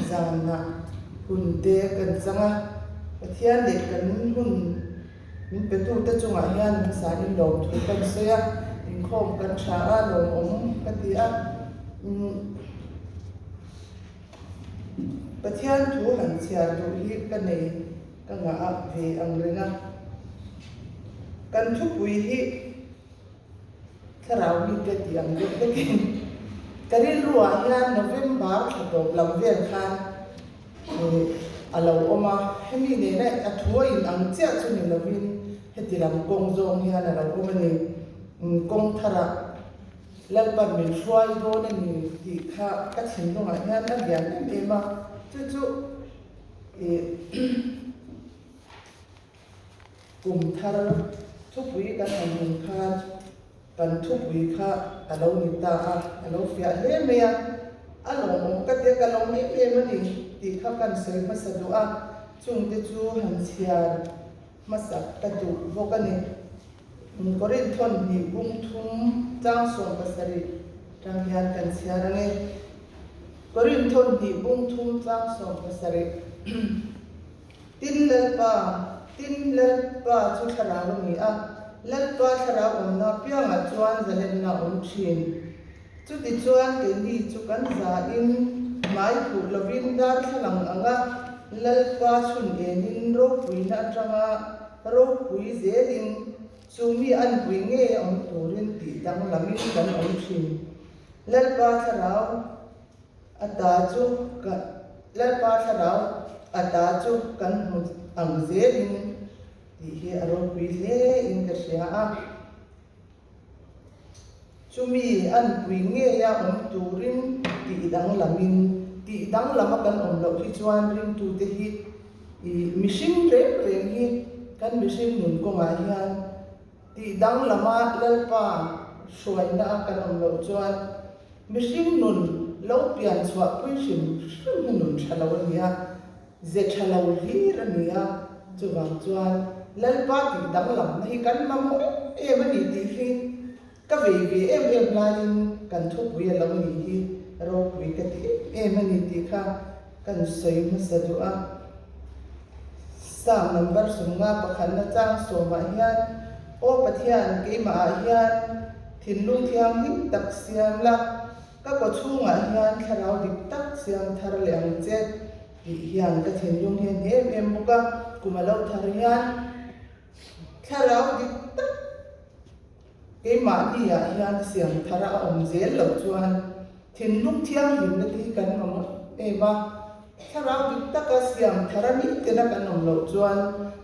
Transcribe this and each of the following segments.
Zana hunte kan sanga pathian le kan hun min petu te chunga hian sa in lo thu kan soya in khom kan tha a lo om patia pathian thu han chia du hi kan nei ka nga a ve ang renga kan thu pui hi tharau mi te tiang de kin karin ruwa hian November thato lam vel khan alo oma hemi ne na athua in ang chia chu ni lovin hetiram kong zong hian alo oma ni kong thara lalpan min hruai do na ni ti kha ka thin longa hian na lian em ema chu chu kum thar thu pui kan ang khan kan thu pui kha alo ni ta alo fia le meya alo ka te ka lo me mani ti kha kan sei masadu a chung te chu han chiar masak ka tu bokani korin thon ni bung thum chang som pasari tang hian kan chiarange korin thon ni bung thum chang som pasari tin lalpa chu thara lo ni a lalpa thara om na pianga chuan zalen na om thin chu ti chuan ke ni chu kan za in mai khu lovin dar thalang anga lalpa chun enin ro pui na tanga ro pui zelin chumi an pui nge om turin ti dang lamin kan om thin lalpa tharau ata chu ka lalpa tharau ata chu kan ang zelin ti hi aro pui le in ka sia a chumi an pui nge ya om turin ti dang lamin ti dang lama kan om lo hi chuan ring tu te hi mishing rem hi kan mishing nun ko nga hian ti dang lama lalpa shoi na kan om lo chuan mishing nun lo pian chwa pui sim nun thalo nia ze thalo hi rania chuwang chuan lalpa ti dang lam na hi kan mam em ani ti hi ka ve em lain kan thu pui lo ni hi ro pui ka ti em ani ti kha kan soi masadu a sam number sunga pakhan na chang so ma hian o pathian ke ma hian thinlung thiam hin tak siam la ka ko chunga hian tharau dik tak siam thar leng che ti hian ka thinlung hian em buka kumalo thar hian tharau dik tak ke ma ni ya hian siam thara om zel lo chuan thinlung thiam hin na ti kan ma ema tharau dik tak a siam tharani te na kan om lo chuan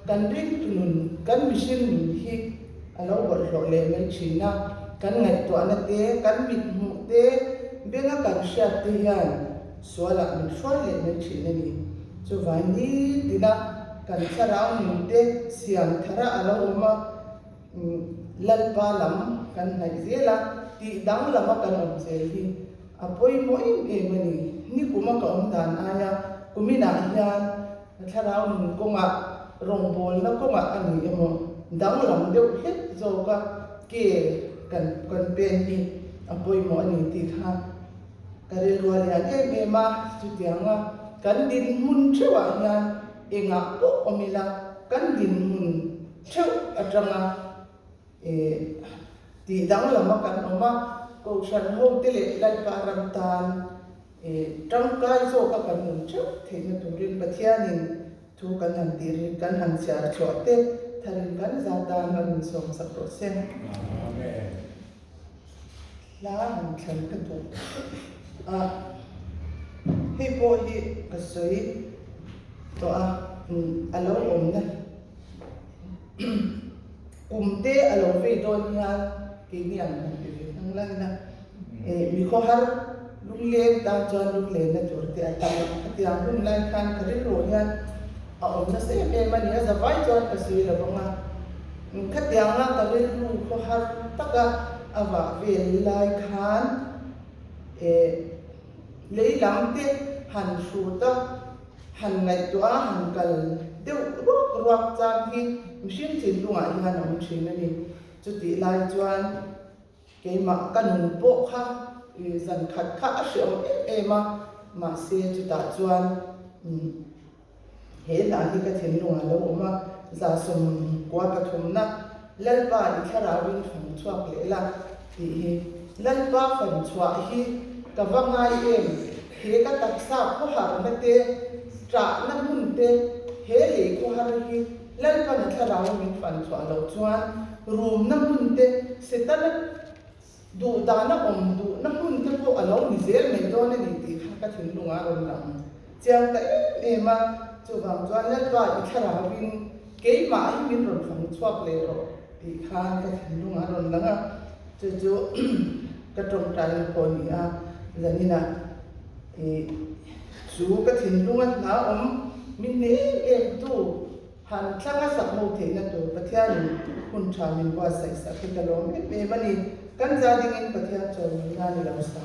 kan ring tunun kan mission hi alo bol lo le men china kan ngai to ana te kan mit mu te benga kan sha te hian swala min shwal le men china ni chu vai ni dina kan tharau ni te siam thara alo oma lalpa lam kan nai zela ti dang lama kan om zel hi apoi mo em mani ni kuma ka om dan aya kumina hian tharau nun konga rong bol na konga ani emo dang lam deu het zo ka ke kan pen ni apoi mo ani ti kha kare lual ya ema chu tianga kan din mun chewa hian enga po omila kan din mun cheu atranga ti dang lama kan oma ko san ho tele lai pa ram tan trong kai zo ka kan mun cheu the na turin pathianin thu kan han tirin kan han siar chote tharin kan za ta man som sa pro sen amen la han khan ka tu hi po hi ka soi to alo om na kumte alo ve don hian ke ni an ti nang lan na mi kho har lung le ta chuan lung le na tur te ata ti ang lung lan khan kharin ro hian a om na se me mani a za vai chuan ka sui la bonga khat yang la ta le lu kho har taka awa ve lai khan le lam te han shu ta han ngai to a han kal deu ruak chang hi machine chin lunga hian om thin ani chuti lai chuan ke ma kanun po kha zan khat kha a hriam ema mà xe chú ta chuan he na hi ka thin lunga lo ma za sum kwa ka thum na lalpa i thara win phang chuak le la ti hi lalpa phang chua hi ka wanga em he ka taksa ko har na te tra na mun te he le ko har hi lalpa na thara win phang chua lo chuan room na mun te setana du da na om du na mun te ko alo ni zel me do ne ni ti ka thin lunga ron lam chang ta e ma chu wang chuan lalpa i thara win ke ma hi min ron phang chuak le ro ti khan ka thin lunga ron langa chu ka trong tai na ko ni a zanina e chu ka thin lunga na min ne e tu han thanga sak mo the na to pathian hun tha min wa sai sa ke lo me mani kan za ding in pathian chon na ni lo sa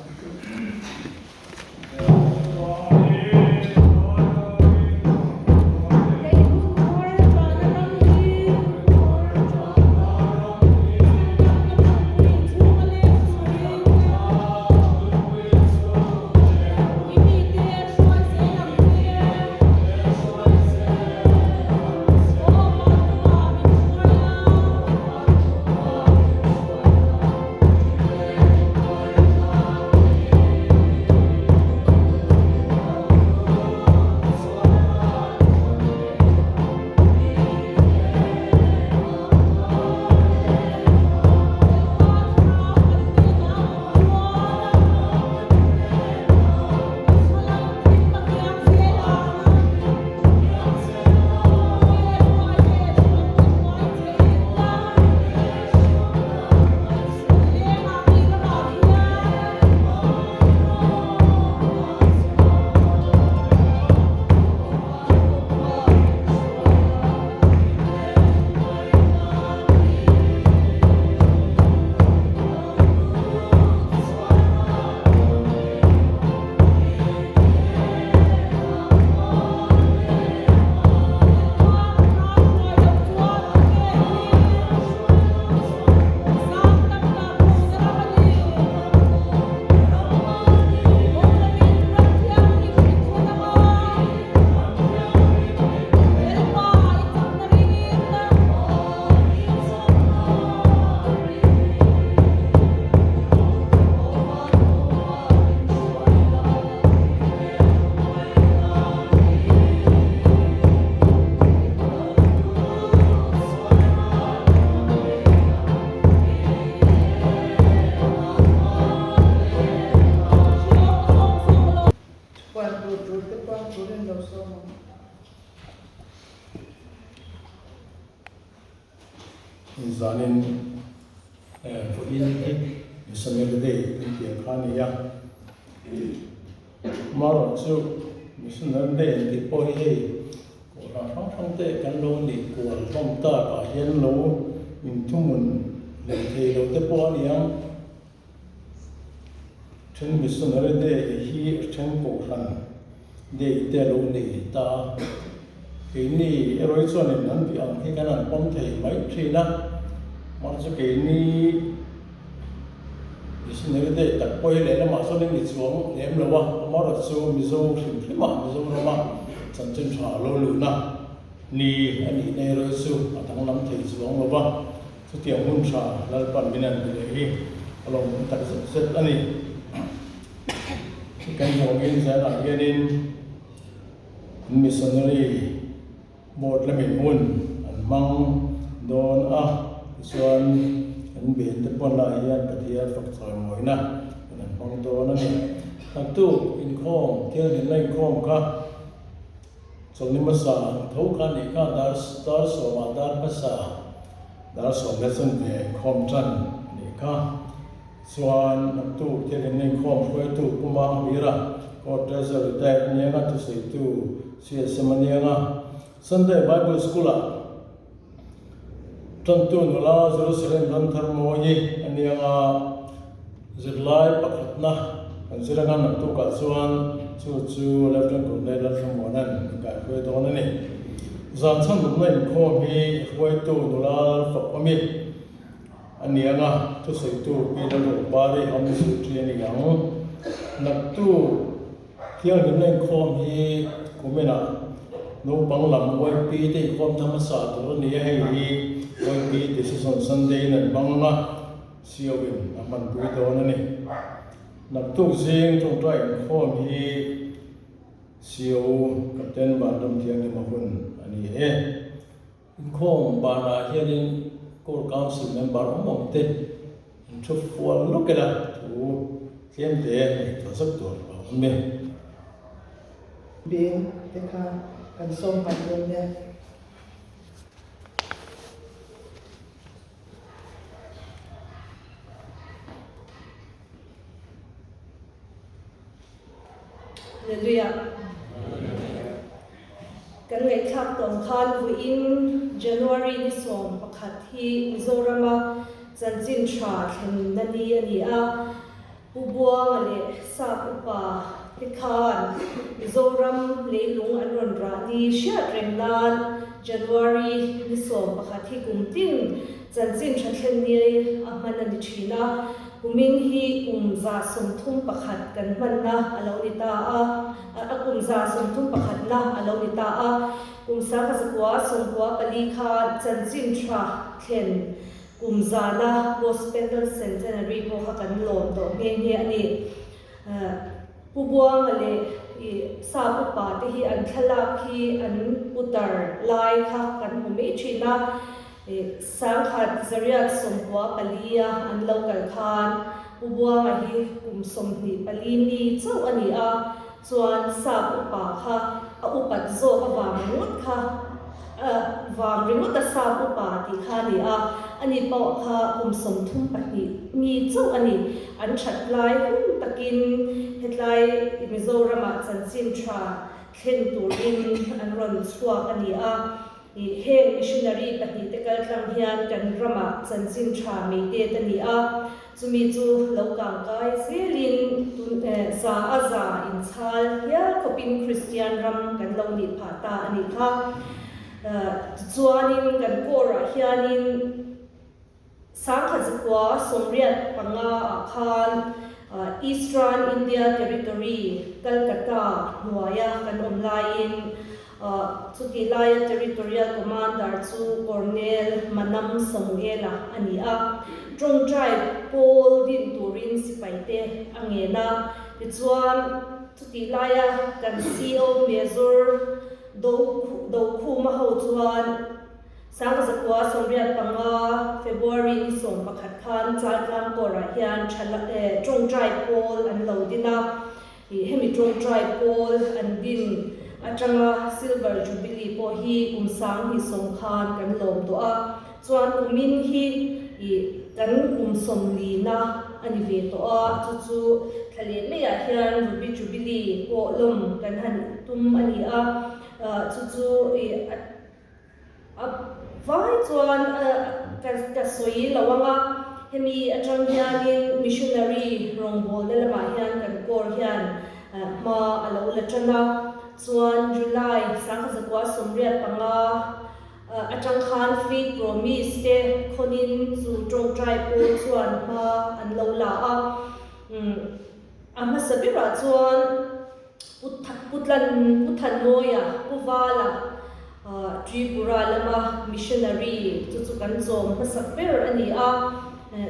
zanin for in misanelde in the khania maro chu misanelde the poi he ko ra thong te kan lo ni ko thong ta ka hian lo in thumun le the lo te po ania chen misanelde hi chen po han de te lo ni ta ini eroi chuan in an bi ang he kan an pom thei mai thina mar chu ke ni isinere tak poi le la ma so ning ni chuang lem lo wa mar chu mi zo hrim hrim ma mi zo lo ma chan chen tha lo lu na ni ani nei roi chu atang lam thei chuang lo ba chu tiang hun tha lal pan binan bi le hi along tak set ani kan yo ngin sa la genin missionary một là mình muốn ăn măng đón xuân ăn biển tập quan lại hiện cái thiệt phật trời mỗi năm ăn măng đón nó này tập tu in khom theo đến nay khom cả trong những masa thấu cả này cả dar so mà dar masa dar so lesson về khom chân này cả xuân tập tu theo đến nay khom quay tu cũng mang mira có treasure tại nhà ngắt tu xây tu xia xem nhà ngắt Sunday Bible School tentu nula Jerusalem dan Thermoyi ani yang zilai pakatna ansirangan tu kasuan cu leftan kunai dan semuanan kai kue dona ni zansan dumai ko mi kue tu nula fakami ani yang tu seitu pi dan bari ami sutri ani yang nak tu thiang ni nei khom hi kumena no panglam YP te khom thamasa tur ni hei hi YP decision Sunday nan banga siawin aman pui do na ni nak tu jing trong trai khom hi siaw kapten ba dam thiang ni mahun ani e khom ba na hianin core council member omom te thu fual lokela thu thiam te to sak tur ba me being the kan som kan ne Hallelujah. Kan ngai thak tong khan vu in January ni som pakhat hi Mizorama chanchin tha thlen nani ani a pubuang ale sa upa tikhan Mizoram leilung anron ra ni sha trenglan January ni som pakhat hi kumtin chanchin tha thlen ni ahman ani thina kumin hi kumza somthum pakhat kan manna alonita a kumza somthum pakhat na alonita a kumsa ka zakwa somkwa pali kha chanchin tha thlen kumza na gospel centenary ko ka kan lom do nge nge ani pubuang ale sa upa te hi an thala khi an utar lai kha kan humi thina sangkhat zariat somkwa palia an local khan pubuang hi somni palini chau ani a chuan sa upa kha a upat zo awang ngot kha wang ringot a sa upa ti kha ni a ani pau kha som thum pahni mi chau ani an that lai takin hetlai Mizorama chanchin tha thlen turin an ron chuak ani a heng missionary pahni te kal tlang hian kan rama chanchin tha me te tani a chumi chu lokang kai zelin za aza in chal ya kopin Christian ram kan lo ni phata ani kha chuanin kan kora hianin sangkhazakwa somriat panga khan Eastern India Territory Calcutta nuaya kan omlain Tukilaya Territorial Commander chu Cornel Manam Samuela ania Trong Tribe Paul din turin sipaite angena tichuan Tukilaya kan CEO Major do khu ho chuan sangkazakwa somriat panga February ni som pakhat khan chaltlam kora hian Trong Tribe Paul an lodina hemi Trong Tribe Paul an din atanga silver jubilee po hi kumsang hi songkhan kan lom do a chuan kumin hi kan somli na ani ve to a chu thale me ya hian ruby jubilee po lom kan han tum ani a chu vai chuan ka soi lawanga hemi atang hianin missionary rongbol lama hian kan kor hian ma alo latana chuan July sangkazakwa somriat panga atang khan faith promise te khonin chu Trong Tribe po chuan ma an lo la a ama sabira chuan puthan moya puwala Tripura lama missionary chu kan chom pasapir ani a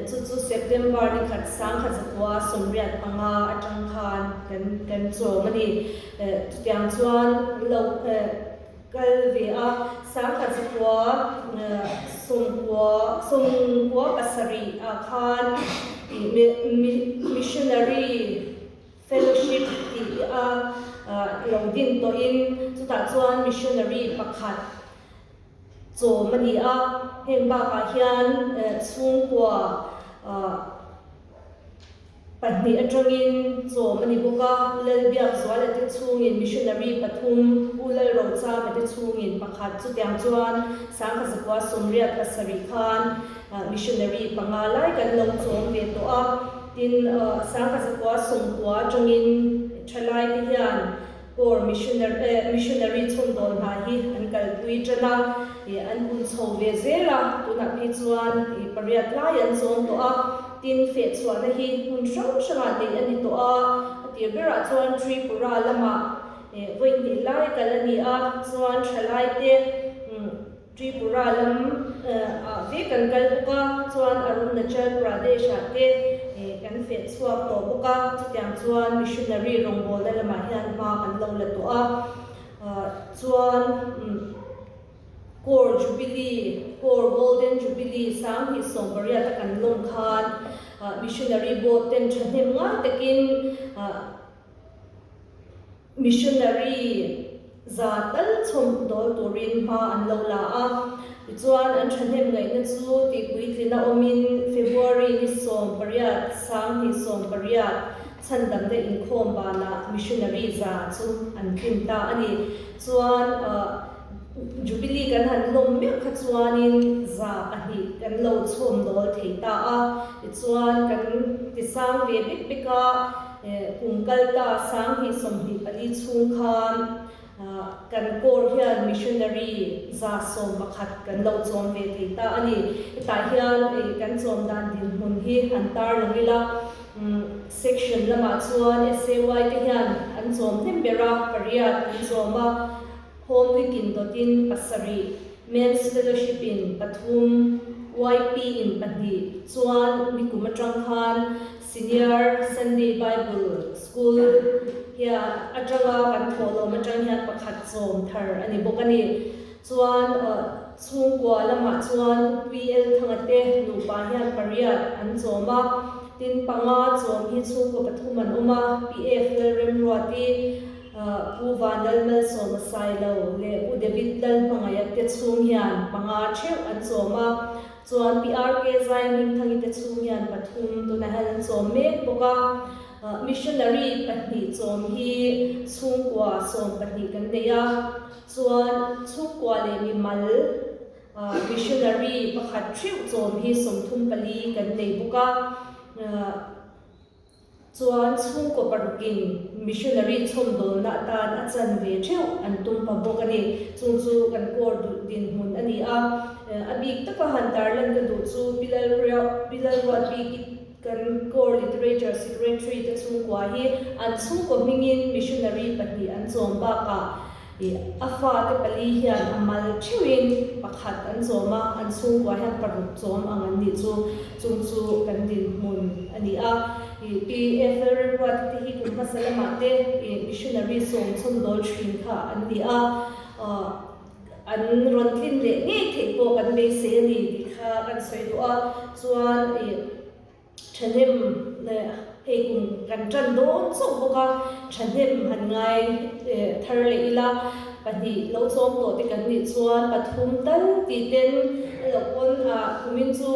chu September ni khat sangkazakwa somriat panga atang khan kan chom ani tiang chuan lo kalve a sangkazakwa somkwa pasari a khan missionary fellowship ti a lodin to in chuta chuan missionary pakhat chomani a hengba ka hian chungkwa pahni atangin chomani boka ulal biak zwal ate chungin missionary pathum ulal rocha mate chungin pakhat chutiang chuan sangkazakwa somriat pasari khan missionary pangalai kan lo chom ve to a tin sangkazakwa somkwa tangin thalai ti hian or missionary chungdon ha hi an kalpui tana an un chove zela tuna pi chuan pariat lai an chom to a tin fe chuan hi hun sang sanga de ani to a Tibera chuan Tripura lama voi ni lai kalani a chuan thalai te Tripura lam ve kan kal buka chuan Arunachal Pradesh te kan fe chuak to buka chutiang chuan missionary rongbol da lama hian ma kan lo la to a chuan Core Jubilee, Core Golden Jubilee sang hi sombaria ta kan lom khan missionary boat ten thahnem nga takin missionary zatal chom dol turin ma an lo la a chuan an thahnem ngai na chu ti pui tlina omin February ni sombaria sang hi sombaria chandam de in khom ba na missionary za chu an kimta ani chuan Jubilee kan han lom mek kha chuanin za ahi kan lo chhom dol theita a chuan kan ti sang ve bik bika kungkal ta sang hi somhi pali chung khan kan kor hian missionary za som pakhat kan lo chom ve theita ani ta hian kan chom dan din hun hi antar langila section lama chuan SAY te hian an chom them bera pariat an choma Home Week in Dotin Pasari, Men's Fellowship in Pathum, YP in Pandi, Chuan Mikumatrang Khan, Senior Sunday Bible School, here Adraga Pantolo Matrang Hian Pakhat Som Thar, Ani Bokani, Chuan Chungwa Lama Chuan PL Thangate, Lupa Hian Pariat, and Zoma, Tin Panga, Zom Hi Chungwa Pathuman Uma, PF Remruati, Uvanal Mel Soma Silo, Le David Dal Pangayat Tetsumian, Panga Chip and Soma, Chuan PRK Zain Tangi Tetsumian, Pathum, Tunahan Som Mek Boka, missionary Patni Som Hi, Sungwa Som Patni Kandea, Chuan Chukwa Le Mimal, missionary Pakhat Trip Som Hi Som Tumpali Kande Boka, Chuan chung ko parukin missionary chom dol na tan achan ve theu an tum pa bokani chung chu kan kor du din hun ani a abik taka hantar lan ka du chu bilal bi kan kor literature secretary te chung kwa hi an chung ko mingin missionary pati an chom ba ka afa te pali hian amal thewin pakhat an choma an chung kwa hian paruk chom angan ni chu chung chu kan din mun ani a PF report ti hi kun pasalama te missionary som chom dol thrin kha an ti a an ron thin le nge thei po kan be se ni ti kha kan soi do a chuan thanem he kun kan tran don so boka thanem han ngai thar le ila pani lo chom to te kan ni chuan pathum tal ti ten lokon kumin chu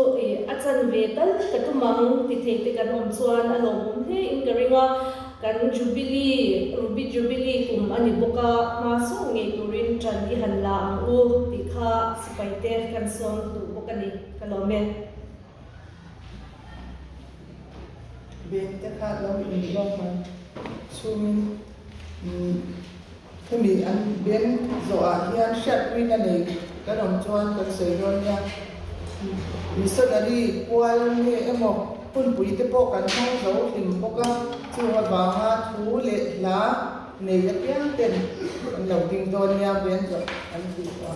achan ve tal katumang ti thei te kan om chuan alom he in garinga kan ruby jubilee kum ani boka ma so nge turin tran hi han la ang u ti kha sipai te kan som tu bokani kalome Ben te kha lo in lo ma chumin themi an ben zo a hian shat win ani kan om chuan kan sei ron ya missionary kwal ni emo pun pui te po kan thang zo him poka chuwa wanga thu le la nei ya piang ten an lo ding don ya ben zo an ti wa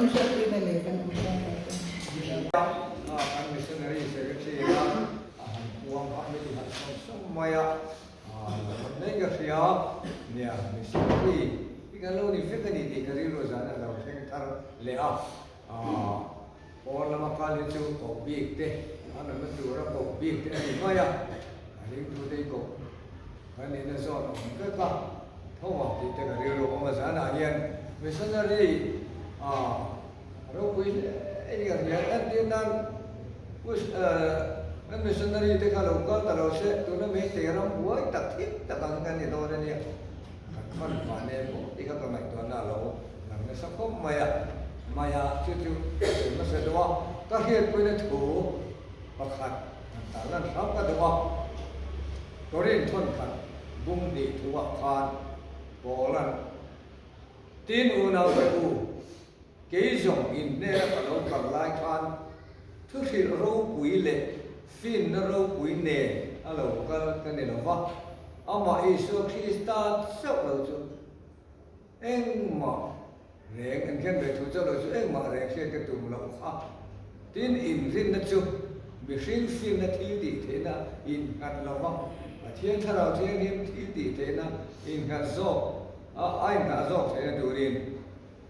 Kan siya pinali kan umrah. Kan missionary secretary uang kan itu semua mereka siap ni missionary. Kalau ni fikir ni kari rozana lau sektor lea. Orang lama kali itu topik deh. Anak itu orang topik deh. Ni maya. Hari itu deh ko. Kan ini soal mereka. Tahu kita kari rozana yang missionary. Kalau ini kan yang tiendan, kan missionary itu kalau kalau saya tu nak meterang buat tak kan itu orang ni. Kan mana pun, jika kau nak tuan lalu, namanya sekom maya cucu masa dua, kahir punya tu, pakat, talan sampai dua, korin tuan kan, bung di tua kan, bolan, tin unau beru, keizong ini kalau kalai kan, tu si rau buile, fin rau buine, kalau kan ni lawa. Ama Yesus Kristus sebelum itu, engmah, reng engkau betul sebelum itu engmah reng saya ketemu lakukan. Tin rin itu, mesin fin nanti tena ingat lakukan. Tiang terau tiang ini tena ingat zok, ingat zok tena durin.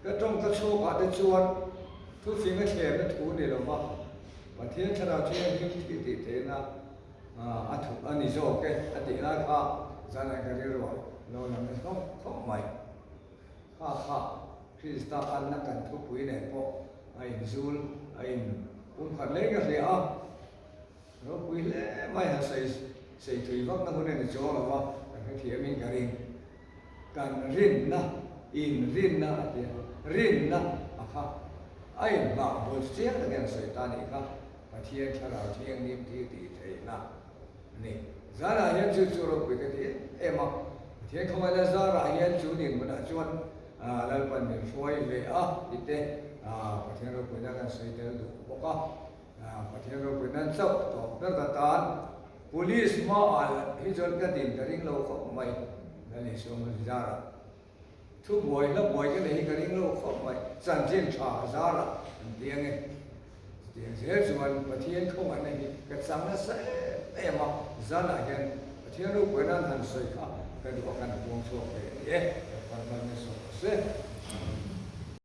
Ketong kecuali ada cuan, tu fin tena tu ni lakukan. Tiang terau tiang ini tena. Ani zok ati nak sana kari ruang, lo nama kau mai, Krista anak kan tu pui nepo, ain zul, ain lega lea, lo pui le mai hasai tui vak nak guna ni jual apa, kan dia min karing, kan rin na apa, ain mak bol siang dengan syaitan ika, dia cara dia ni na. Ni, zara yang jujur begitu, emak. Dia kemana zara yang junin mana cuan, lalu ni suai lea, itu, pasien lo punya kan saya tu, buka, pasien lo punya sab, tu, terkatan, polis maal, hijau kadin, kering lo kau mai, ni semua zara. Tu boy kan ni kering lo kau mai, sanjin cha zara, dia ni. Dia cuma pasien kau mana ni, kesana saya. Emak zana kan, tiada bukan han seika, kedua kan buang suap kan mana suap se.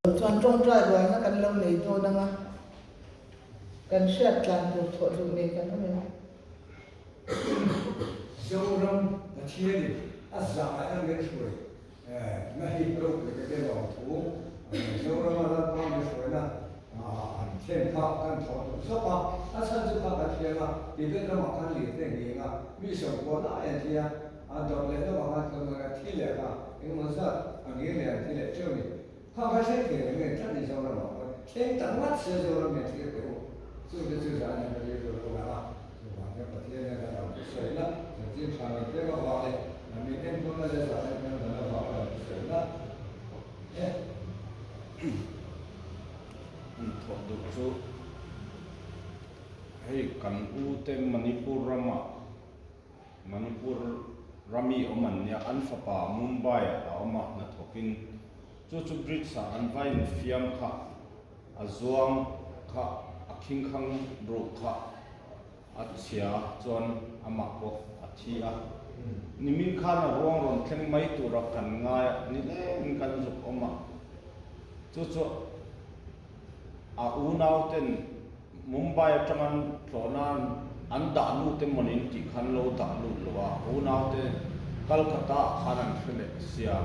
Tuan trong trai buat kan lau ni tu nanga, kan siap kan tu tu ni kan mana. Seorang tiada asal yang bersui, nahi perlu kita bawa tu, seorang orang pun bersui na. Sen kau kan tahu, sebab asal juga kasihan, tidak nama kan lihat ni kan, misal bola yang dia, ada lelaki orang tu mereka tidak kan, ini masa angin yang tidak cumi, kau kasih dia ni jadi seorang orang, sen tanpa seorang yang tidak tahu, sudah yang dia itu orang, sebabnya pertiada yang ada sesuai lah, jadi kalau dia bawa le, kami ni pun ada sesuatu yang ada bawa sesuai lah, thọ được số hay cần u tem Manipur Rami ở mình nhà anh phải pa Mumbai ở mà nó thokin cho bridge sa anh vai fiam kha azuang kha aking khang bro kha achia chon amak ko athia nimin kha na rong ron thleng mai tu ra kan nga ni le kan juk oma cho unau ten Mumbai taman thonan anda nu te monin ti khan lo ta lu lowa unau te Kolkata khanan khele sia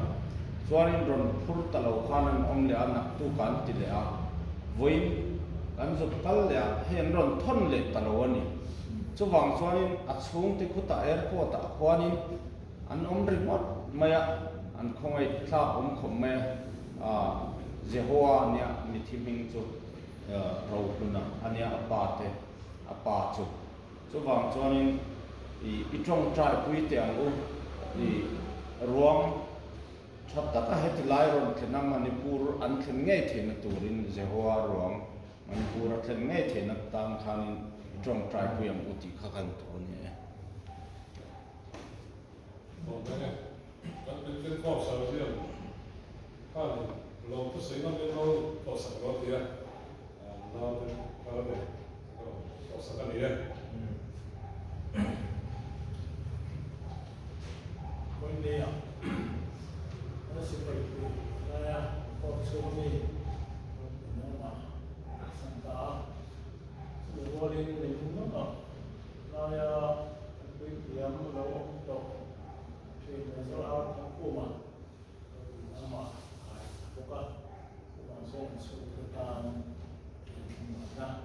chuanin ron phur talo khanan omle anak tu kan ti le a voi kan zo kal le hen ron thon le talo ani chuwang chuanin a chung te khuta airport a khwanin an om ri mot maya an khongai thla khom me Jehovah nia mi thiming chu rau kuna ania apa chu chuwang chuanin i trong trai pui te ang u i ruang thap taka het lai ron thenam Manipur an thlen ngei thena turin Jehovah ruang Manipur thlen ngei thena tam khanin trong trai pui ang uti khakan to ni Kanเป็นข้อสารเรื่องข้าเลย lo tu sei non lo o sa lo dia lo de lo de o sa kan dia Buen día. Ahora sí, por su Santa, luego le digo, no, ya, ya no lo sí, eso ahora Cuba, nama, buka, langsung sultan, nah,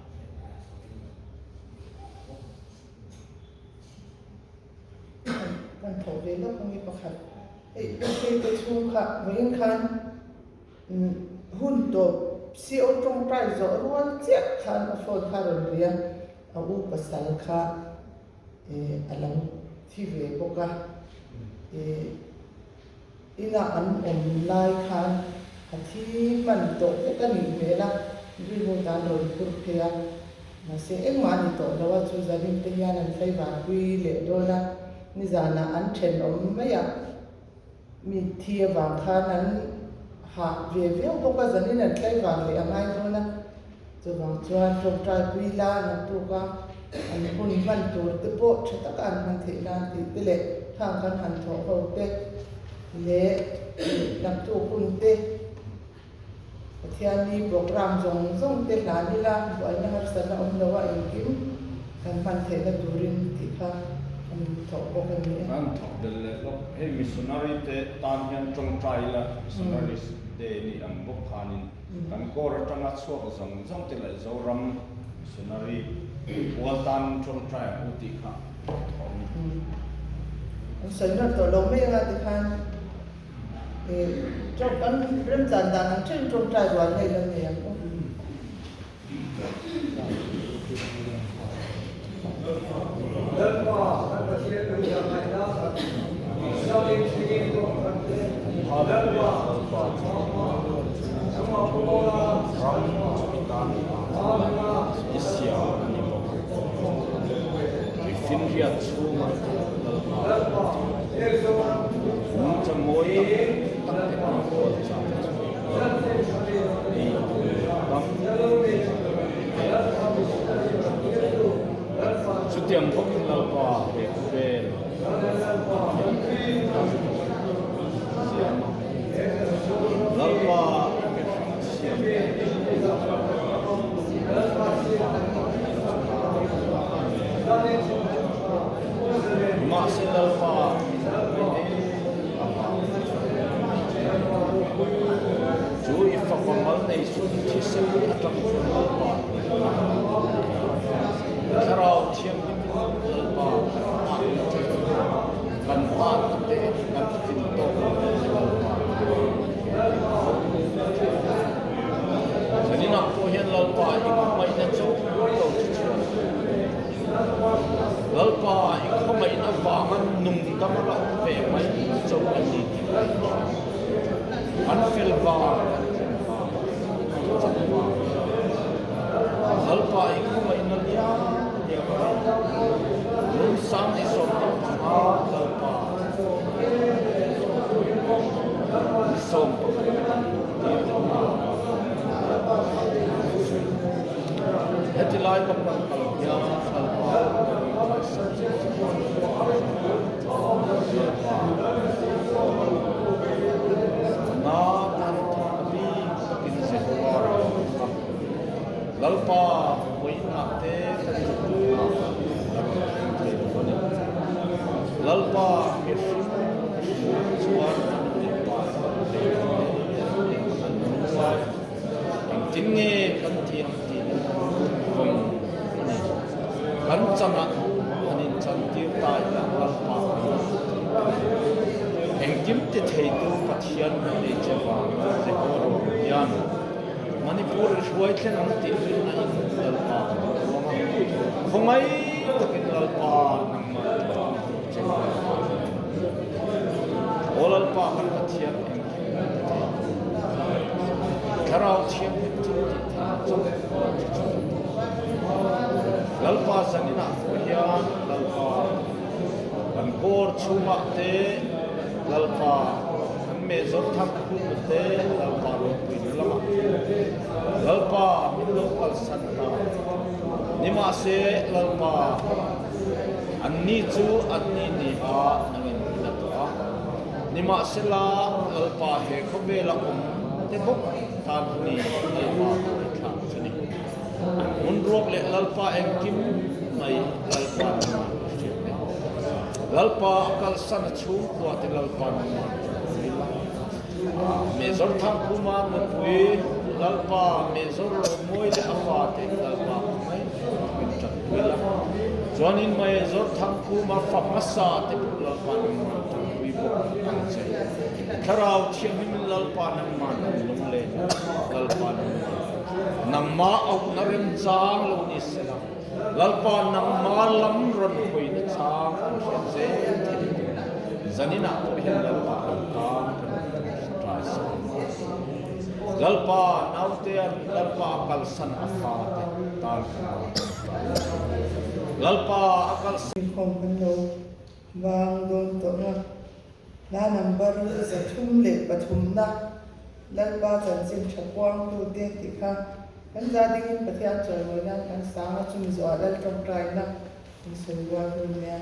kan thổ về lớp không bị bạc hạt ấy cái chung khá với khán hun tổ siêu trong trái rõ luôn chết khán ở phôi khá rồi riêng ở u pasal khá alam thi về boka ina an lai khán thi man tổ cái này về là đi vô tan rồi cũng thế mà sẽ em mà đi tổ đó chú gia đình tây an anh phải vào quy lệ đôi là ni zana an then om maya mi thia wang khan an ha ve ve ko ka zanin an tlai wang le amai zona chu wang chuan tok trai puila na tu ka an hun man tur te po thata kan man the na ti te le thang kan han tho ho te le nam tu kun te thian ni program zong zong te la ni la bo ai na har sana om lawa in kim kan man the na turin ti kha Ang thọ del le lo he missionary te tan hian trong trai la missionaries de ni ang bok khanin kan ko ra tanga chuak zong zong te lai zo ram missionary wal tan trong trai u ti kha soi nó tổ lông mấy là thì khan trong căn râm dàn đàn trên trong trai đoàn này là gì em Setiap pokok lalpa bel lalpa masih lalpa Jui fakomal nei kisah atang lalpa Sarau tiang lalpa kan pat te kan finto jadi nak pohian lalpa ikut mai na chau lalpa ikut mai na bangan nung tamala ve mai chau ani an filva lalpa ikut mai na dia nung sang esok lalpa som heti lai kam ya lalpa na kan tapi takin se lalpa poina te lalpa suar tinge kan tiang tin kan chama anin chan tir tai lalpa engkim te thei tu pathian ne chawa se horo yan manipur huai thlen ang ti na lalpa khomai takin lalpa nangma lalpa kan pathian karau thiam lalpa sanina hian lalpa kan kor chuma te lalpa kan me zor thak ku te lalpa ro pui lama lalpa min lo kal san ta nima se lalpa anni chu anni ni a nangin na to a nima se la lalpa he khobe la te bok tan ni lalpa tha chuni mun rok le lalpa em kim mai lalpa akal san chu ko te lalpa me zor tham kuma mo pui lalpa me zor moi le afa te lalpa mai chat wela jonin mai zor tham kuma fa masa te lalpa pui bo an che kharau thiam min lalpa nan man lung le lalpa nang ma au na rem chang lo ni se lalpa nang ma lam ron khoi na chang an hian se zanina hen lalpa ta lalpa naute lalpa akal san afa tal lalpa akal sin khom kan lo wang don to na number za thum le pathum na lalpa chan sin thapwang tu te ti kha kan za ding pathian choi moi na kan sa chum zo dal trong trai na in so wa ru ne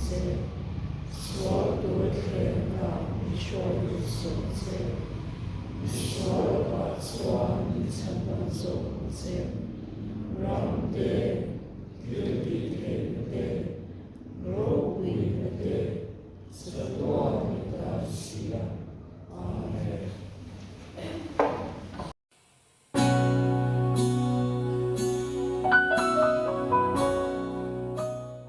这，所读天道，所有所这，所把所你成本所这，让的有的。